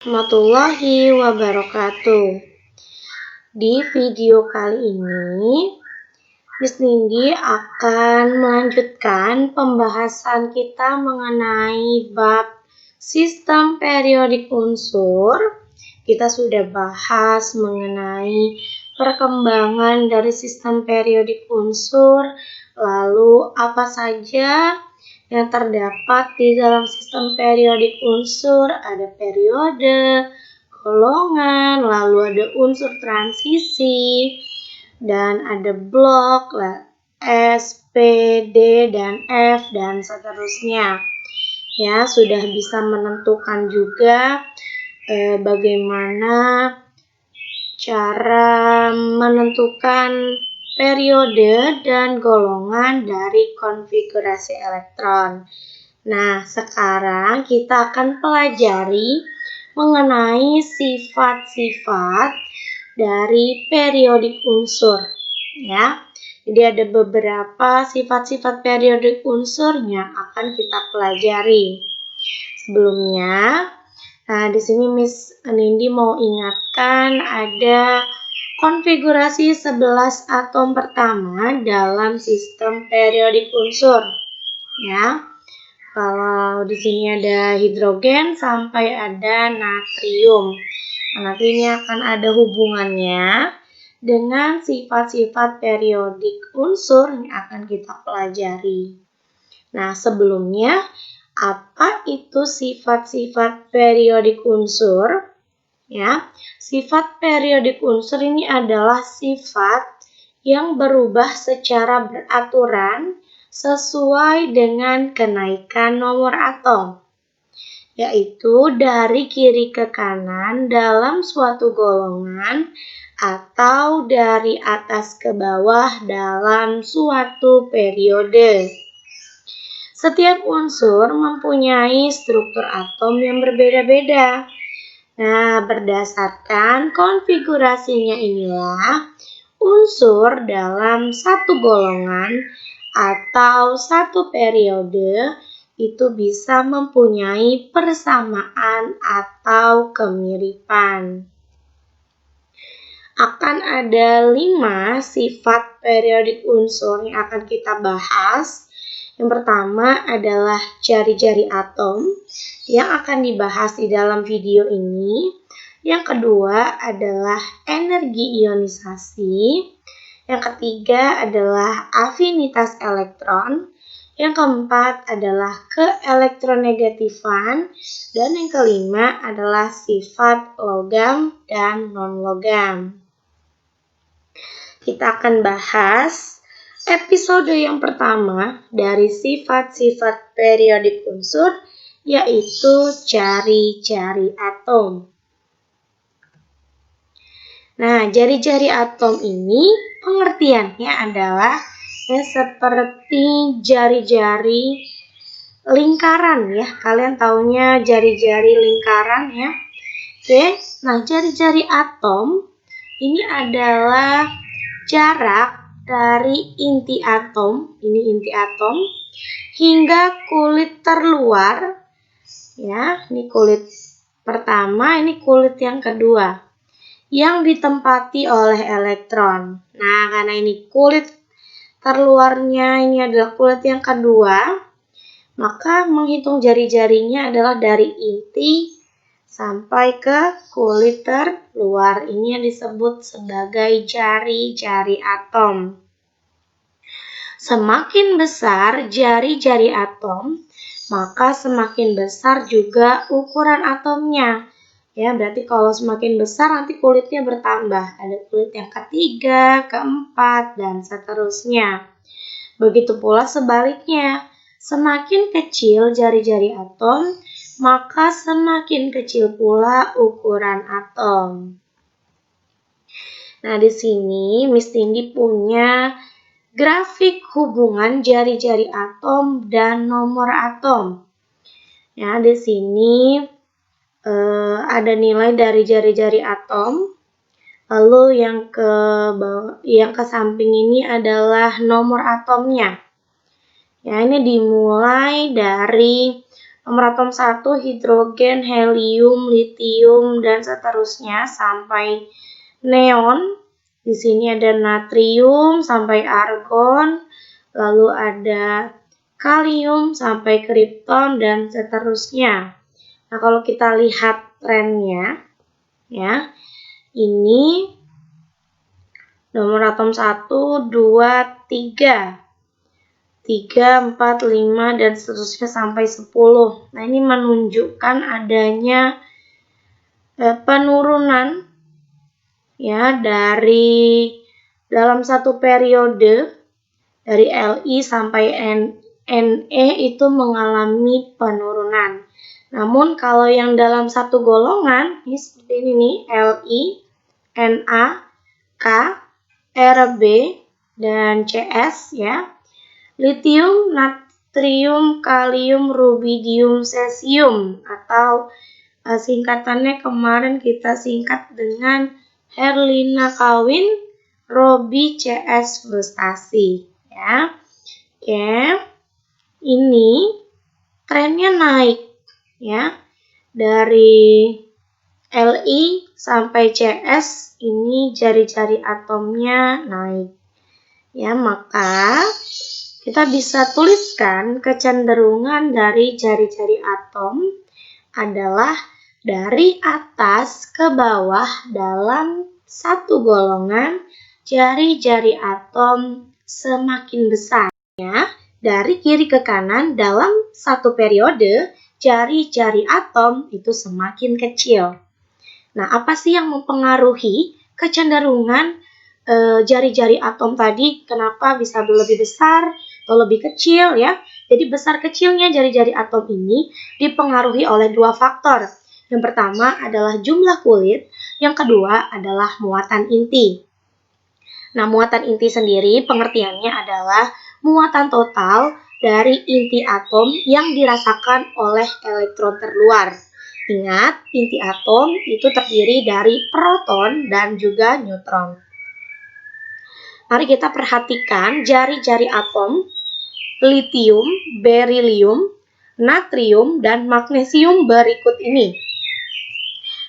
warahmatullahi wabarakatuh. Di video kali ini, Miss Nindi akan melanjutkan pembahasan kita mengenai bab sistem periodik unsur. Kita sudah bahas mengenai perkembangan dari sistem periodik unsur, lalu apa saja yang terdapat di dalam sistem periodik unsur. Ada periode, golongan, lalu ada unsur transisi, dan ada blok, S, P, D, dan F, dan seterusnya. Ya, sudah bisa menentukan juga bagaimana cara menentukan periode dan golongan dari konfigurasi elektron. Nah, sekarang kita akan pelajari mengenai sifat-sifat dari periodik unsur. Ya, jadi ada beberapa sifat-sifat periodik unsur yang akan kita pelajari. Sebelumnya, di sini Miss Nindi mau ingatkan ada konfigurasi 11 atom pertama dalam sistem periodik unsur. Ya, kalau di sini ada hidrogen sampai ada natrium. Nanti ini akan ada hubungannya dengan sifat-sifat periodik unsur yang akan kita pelajari. Nah, sebelumnya, apa itu sifat-sifat periodik unsur? Ya, sifat periodik unsur ini adalah sifat yang berubah secara beraturan sesuai dengan kenaikan nomor atom, yaitu dari kiri ke kanan dalam suatu golongan atau dari atas ke bawah dalam suatu periode. Setiap unsur mempunyai struktur atom yang berbeda-beda. Nah, berdasarkan konfigurasinya inilah unsur dalam satu golongan atau satu periode itu bisa mempunyai persamaan atau kemiripan. Akan ada 5 sifat periodik unsur yang akan kita bahas. Yang pertama adalah jari-jari atom yang akan dibahas di dalam video ini. Yang kedua adalah energi ionisasi. Yang ketiga adalah afinitas elektron. Yang keempat adalah keelektronegatifan. Dan yang kelima adalah sifat logam dan non-logam. Kita akan bahas episode yang pertama dari sifat-sifat periodik unsur, yaitu jari-jari atom. Nah, jari-jari atom ini pengertiannya adalah seperti jari-jari lingkaran ya. Kalian taunya jari-jari lingkaran ya. Oke, nah jari-jari atom ini adalah jarak dari inti atom, ini inti atom, hingga kulit terluar. Ya, ini kulit pertama, ini kulit yang kedua, yang ditempati oleh elektron. Nah, karena ini kulit terluarnya ini adalah kulit yang kedua, maka menghitung jari-jarinya adalah dari inti sampai ke kulit terluar. Ini yang disebut sebagai jari-jari atom. Semakin besar jari-jari atom, maka semakin besar juga ukuran atomnya. Ya, berarti kalau semakin besar nanti kulitnya bertambah. Ada kulit yang ketiga, keempat, dan seterusnya. Begitu pula sebaliknya. Semakin kecil jari-jari atom, maka semakin kecil pula ukuran atom. Nah, di sini Miss Nindi punya grafik hubungan jari-jari atom dan nomor atom. Ya, di sini ada nilai dari jari-jari atom. Lalu yang ke samping ini adalah nomor atomnya. Ya, ini dimulai dari Nomor atom 1 hidrogen, helium, litium, dan seterusnya sampai neon. Di sini ada natrium sampai argon, lalu ada kalium sampai kripton, dan seterusnya. Nah, kalau kita lihat trennya, ya, ini nomor atom 1, 2, 3. 3, 4, 5, dan seterusnya sampai 10. Nah, ini menunjukkan adanya penurunan ya dari dalam satu periode dari Li sampai Ne itu mengalami penurunan. Namun kalau yang dalam satu golongan ini seperti ini nih, Li, Na, K, Rb, dan Cs ya. Litium, natrium, kalium, rubidium, cesium, atau singkatannya kemarin kita singkat dengan Herlina kawin, Robi CS frustasi ya. Oke. Ini trennya naik ya. Dari Li sampai CS ini jari-jari atomnya naik. Ya, maka kita bisa tuliskan kecenderungan dari jari-jari atom adalah dari atas ke bawah dalam satu golongan, jari-jari atom semakin besar. Ya, dari kiri ke kanan dalam satu periode, jari-jari atom itu semakin kecil. Nah, apa sih yang mempengaruhi kecenderungan jari-jari atom tadi? Kenapa bisa lebih besar atau lebih kecil ya? Jadi besar kecilnya jari-jari atom ini dipengaruhi oleh dua faktor. Yang pertama adalah jumlah kulit, yang kedua adalah muatan inti. Nah, muatan inti sendiri pengertiannya adalah muatan total dari inti atom yang dirasakan oleh elektron terluar. Ingat, inti atom itu terdiri dari proton dan juga neutron. Mari kita perhatikan jari-jari atom litium, berilium, natrium, dan magnesium berikut ini.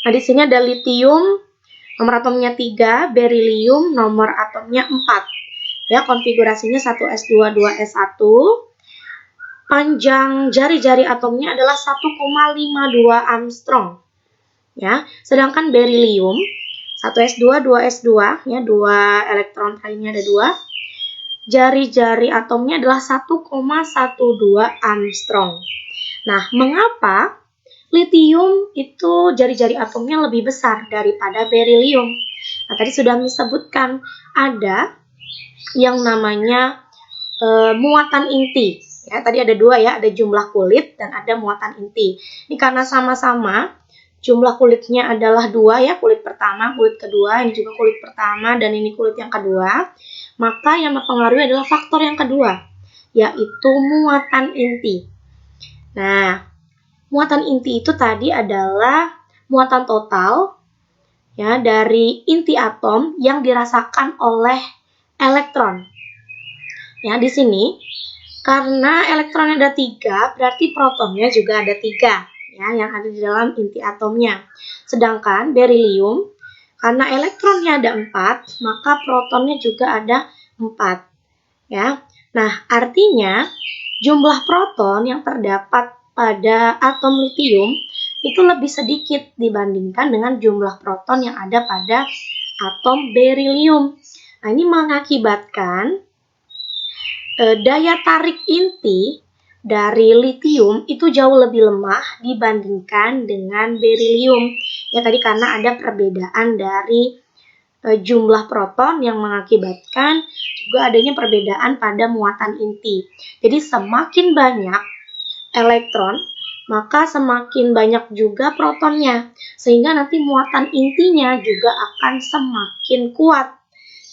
Nah, di sini ada litium, nomor atomnya 3, berilium, nomor atomnya 4. Ya, konfigurasinya 1s2, 2s1. Panjang jari-jari atomnya adalah 1,52 Armstrong. Ya, sedangkan berilium 1s2, 2s2, ya, 2 elektron lainnya ada 2. Jari-jari atomnya adalah 1,12 Armstrong. Nah, mengapa litium itu jari-jari atomnya lebih besar daripada berilium? Nah, tadi sudah disebutkan ada yang namanya muatan inti. Ya, tadi ada dua ya, ada jumlah kulit dan ada muatan inti. Ini karena sama-sama jumlah kulitnya adalah 2 ya, kulit pertama, kulit kedua, ini juga kulit pertama dan ini kulit yang kedua. Maka yang mempengaruhi adalah faktor yang kedua, yaitu muatan inti. Nah, muatan inti itu tadi adalah muatan total ya dari inti atom yang dirasakan oleh elektron. Ya, di sini karena elektronnya ada 3, berarti protonnya juga ada 3 ya yang ada di dalam inti atomnya. Sedangkan berilium karena elektronnya ada 4, maka protonnya juga ada 4 ya. Nah, artinya jumlah proton yang terdapat pada atom litium itu lebih sedikit dibandingkan dengan jumlah proton yang ada pada atom berilium. Nah, ini mengakibatkan daya tarik inti dari litium itu jauh lebih lemah dibandingkan dengan berilium. Ya, tadi karena ada perbedaan dari jumlah proton yang mengakibatkan juga adanya perbedaan pada muatan inti. Jadi semakin banyak elektron, maka semakin banyak juga protonnya, sehingga nanti muatan intinya juga akan semakin kuat.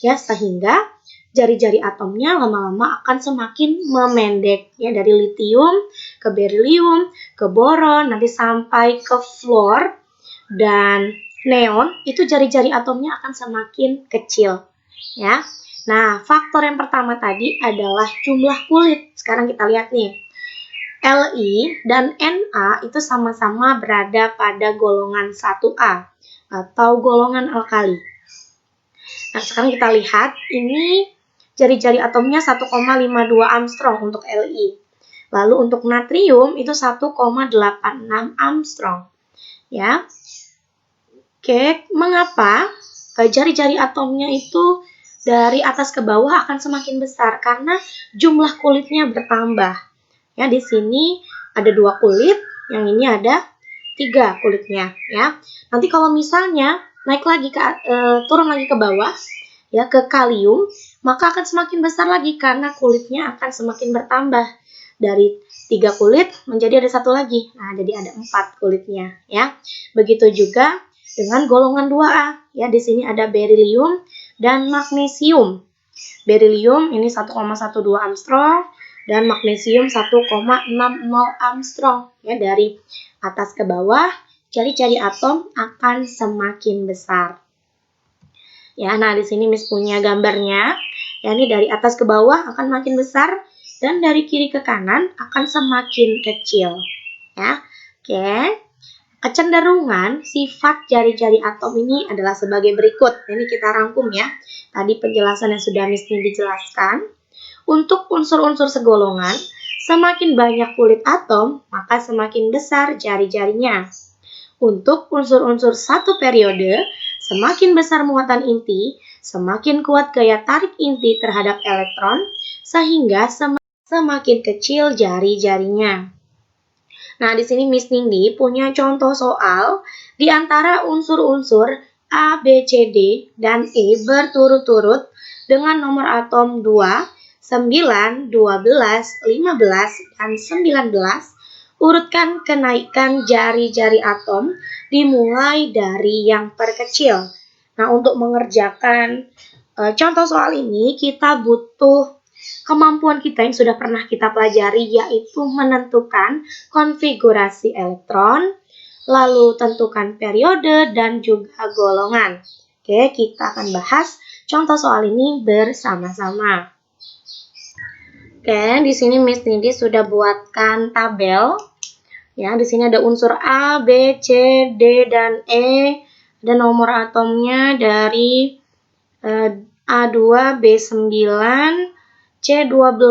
Ya, sehingga jari-jari atomnya lama-lama akan semakin memendek ya, dari litium ke berilium, ke boron, nanti sampai ke fluor dan neon, itu jari-jari atomnya akan semakin kecil ya. Nah, faktor yang pertama tadi adalah jumlah kulit. Sekarang kita lihat nih. Li dan Na itu sama-sama berada pada golongan 1A atau golongan alkali. Nah, sekarang kita lihat ini jari-jari atomnya 1,52 Armstrong untuk Li. Lalu untuk natrium itu 1,86 Armstrong. Ya. Oke, mengapa jari-jari atomnya itu dari atas ke bawah akan semakin besar? Karena jumlah kulitnya bertambah. Ya, di sini ada 2 kulit, yang ini ada 3 kulitnya. Ya, nanti kalau misalnya naik lagi turun lagi ke bawah, ya ke kalium, maka akan semakin besar lagi karena kulitnya akan semakin bertambah dari 3 kulit menjadi ada 1 lagi. Nah, jadi ada 4 kulitnya. Ya, begitu juga dengan golongan 2A. Ya, di sini ada berilium dan magnesium. Berilium ini 1,12 Armstrong dan magnesium 1,60 Armstrong. Ya, dari atas ke bawah, jari-jari atom akan semakin besar. Ya, nah di sini Miss punya gambarnya. Ya, ini dari atas ke bawah akan makin besar dan dari kiri ke kanan akan semakin kecil. Ya, oke. Kecenderungan sifat jari-jari atom ini adalah sebagai berikut. Ini kita rangkum ya. Tadi penjelasan yang sudah Miss Nindi jelaskan. Untuk unsur-unsur segolongan, semakin banyak kulit atom, maka semakin besar jari-jarinya. Untuk unsur-unsur satu periode, semakin besar muatan inti, semakin kuat gaya tarik inti terhadap elektron, sehingga semakin kecil jari-jarinya. Nah, di sini Miss Nindi punya contoh soal di antara unsur-unsur A, B, C, D, dan E berturut-turut dengan nomor atom 2, 9, 12, 15, dan 19. Urutkan kenaikan jari-jari atom dimulai dari yang terkecil. Nah, untuk mengerjakan contoh soal ini, kita butuh kemampuan kita yang sudah pernah kita pelajari, yaitu menentukan konfigurasi elektron, lalu tentukan periode dan juga golongan. Oke, kita akan bahas contoh soal ini bersama-sama. Oke, di sini Miss Nindi sudah buatkan tabel. Ya, di sini ada unsur A, B, C, D, dan E. Ada nomor atomnya dari A2, B9, C12,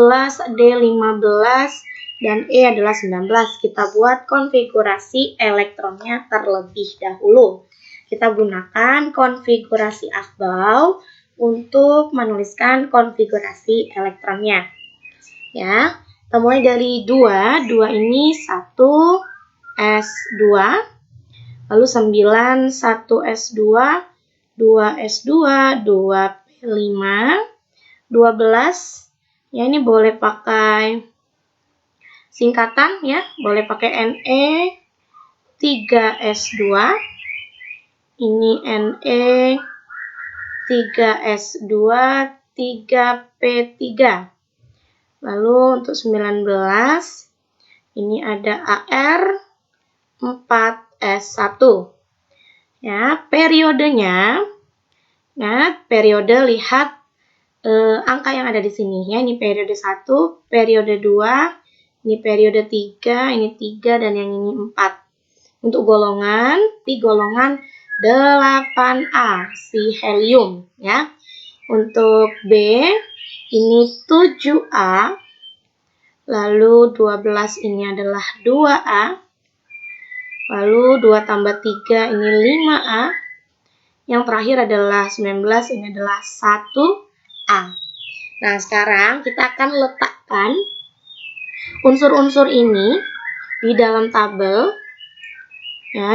D15, dan E adalah 19. Kita buat konfigurasi elektronnya terlebih dahulu. Kita gunakan konfigurasi Afbau untuk menuliskan konfigurasi elektronnya. Ya, kita mulai dari 2. 2 ini 1 S2, lalu 9 1 S2, 2 S2, 2 P5, 12. Ya, ini boleh pakai singkatan ya, boleh pakai Ne, 3S2, ini Ne, 3S2, 3P3. Lalu untuk 19, ini ada Ar, 4S1. Ya, periodenya, nah periode lihat angka yang ada di sini ya. Ini periode 1, periode 2, ini periode 3, ini 3, dan yang ini 4. Untuk golongan, di golongan 8A, si helium ya. Untuk B, ini 7A, lalu 12 ini adalah 2A, lalu 2 tambah 3 ini 5A, yang terakhir adalah 19, ini adalah 1A. Nah, sekarang kita akan letakkan unsur-unsur ini di dalam tabel. Ya,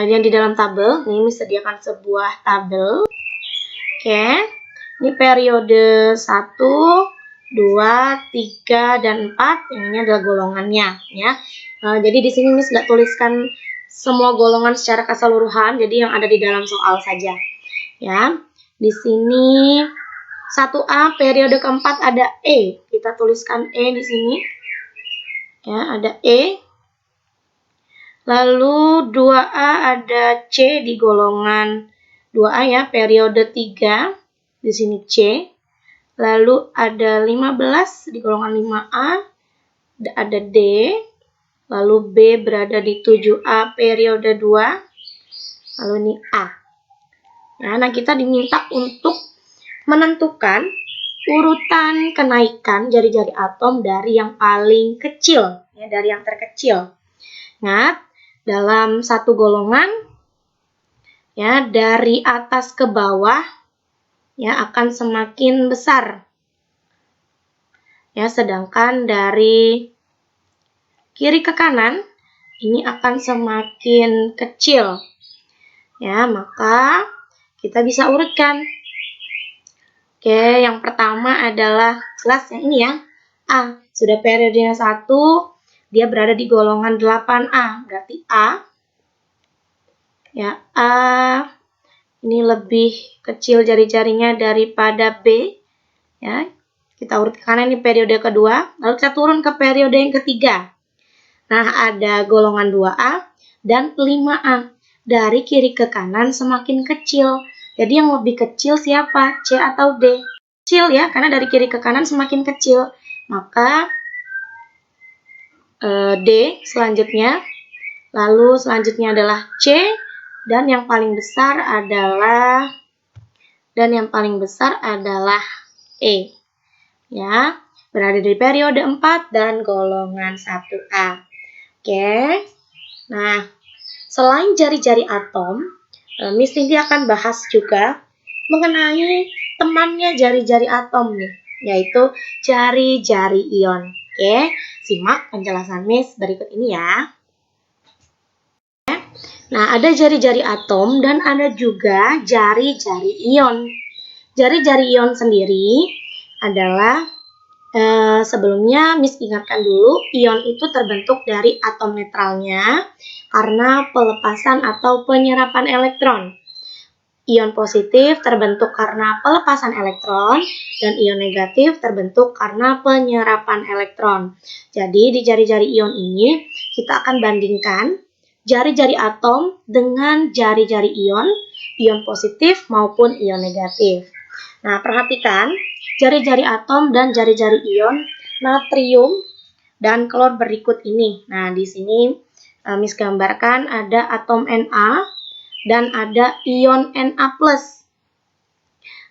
yang di dalam tabel, ini disediakan sebuah tabel. Oke, ini periode 1, 2, 3, dan 4. Ini adalah golongannya. Ya. Jadi di sini Miss nggak tuliskan semua golongan secara keseluruhan, jadi yang ada di dalam soal saja. Ya, di sini 1A periode keempat ada E. Kita tuliskan E di sini. Ya, ada E. Lalu 2A ada C di golongan 2A ya, periode 3. Di sini C. Lalu ada 15 di golongan 5A. ada D, lalu B berada di 7A periode 2, lalu ini A. Nah, kita diminta untuk menentukan urutan kenaikan jari-jari atom dari yang paling kecil, ya, dari yang terkecil. Ingat, dalam satu golongan, ya, dari atas ke bawah, ya, akan semakin besar. Ya, sedangkan dari kiri ke kanan, ini akan semakin kecil. Ya, maka kita bisa urutkan. Oke, yang pertama adalah jelas yang ini ya. A, sudah periodenya 1, dia berada di golongan 8A. Berarti A. Ya, A ini lebih kecil jari-jarinya daripada B. Ya, kita urut ke kanan ini periode kedua, lalu kita turun ke periode yang ketiga. Nah, ada golongan 2A dan 5A. Dari kiri ke kanan semakin kecil. Jadi yang lebih kecil siapa? C atau D? Kecil ya, karena dari kiri ke kanan semakin kecil. Maka D selanjutnya. Lalu selanjutnya adalah C. Dan yang paling besar adalah E. Ya, berada di periode 4 dan golongan 1A. Oke. Nah, selain jari-jari atom, Miss Cindy akan bahas juga mengenai temannya jari-jari atom nih, yaitu jari-jari ion. Oke, simak penjelasan Miss berikut ini ya. Nah, ada jari-jari atom dan ada juga jari-jari ion. Jari-jari ion sendiri adalah sebelumnya Miss ingatkan dulu, ion itu terbentuk dari atom netralnya karena pelepasan atau penyerapan elektron. Ion positif terbentuk karena pelepasan elektron dan ion negatif terbentuk karena penyerapan elektron. Jadi di jari-jari ion ini kita akan bandingkan jari-jari atom dengan jari-jari ion positif maupun ion negatif. Nah, perhatikan jari-jari atom dan jari-jari ion natrium dan klor berikut ini. Nah, di sini Miss gambarkan ada atom Na dan ada ion Na+.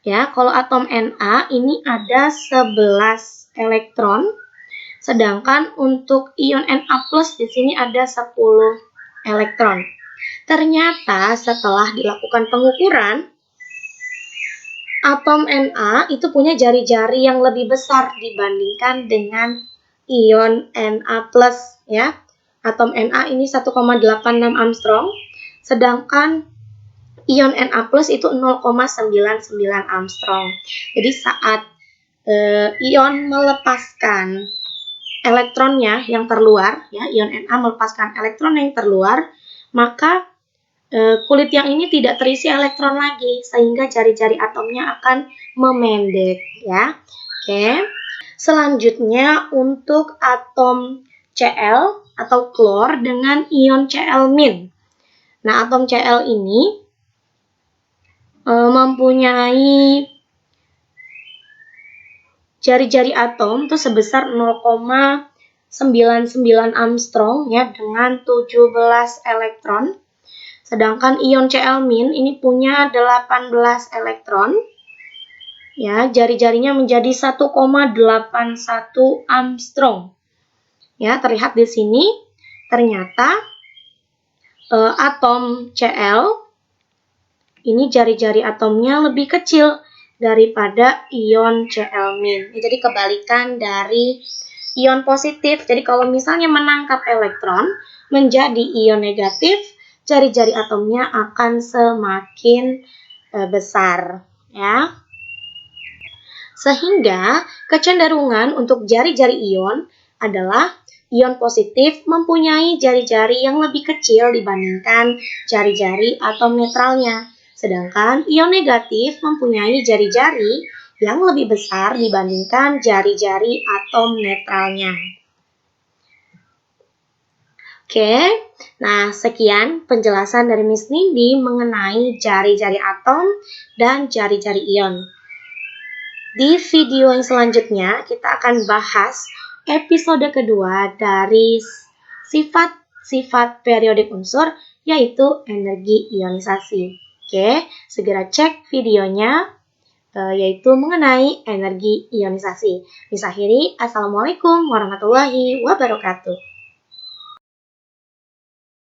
Ya, kalau atom Na ini ada 11 elektron, sedangkan untuk ion Na+ di sini ada 10 elektron. Ternyata setelah dilakukan pengukuran, atom Na itu punya jari-jari yang lebih besar dibandingkan dengan ion Na+, ya. Atom Na ini 1,86 Armstrong, sedangkan ion Na+ itu 0,99 Armstrong. Jadi saat ion melepaskan elektronnya yang terluar, ya, ion Na melepaskan elektron yang terluar, maka kulit yang ini tidak terisi elektron lagi, sehingga jari-jari atomnya akan memendek, ya. Oke. Selanjutnya untuk atom Cl atau klor dengan ion Cl-. Nah, atom Cl ini mempunyai jari-jari atom itu sebesar 0,99 Armstrong, ya, dengan 17 elektron. Sedangkan ion Cl- ini punya 18 elektron. Ya, jari-jarinya menjadi 1,81 Armstrong. Ya, terlihat di sini ternyata atom Cl ini jari-jari atomnya lebih kecil daripada ion Cl-. Jadi kebalikan dari ion positif. Jadi kalau misalnya menangkap elektron menjadi ion negatif, jari-jari atomnya akan semakin besar, ya. Sehingga kecenderungan untuk jari-jari ion adalah ion positif mempunyai jari-jari yang lebih kecil dibandingkan jari-jari atom netralnya. Sedangkan ion negatif mempunyai jari-jari yang lebih besar dibandingkan jari-jari atom netralnya. Oke, nah sekian penjelasan dari Miss Nindi mengenai jari-jari atom dan jari-jari ion. Di video yang selanjutnya kita akan bahas episode kedua dari sifat-sifat periodik unsur, yaitu energi ionisasi. Oke, segera cek videonya, yaitu mengenai energi ionisasi. Bisa akhiri, Assalamualaikum warahmatullahi wabarakatuh.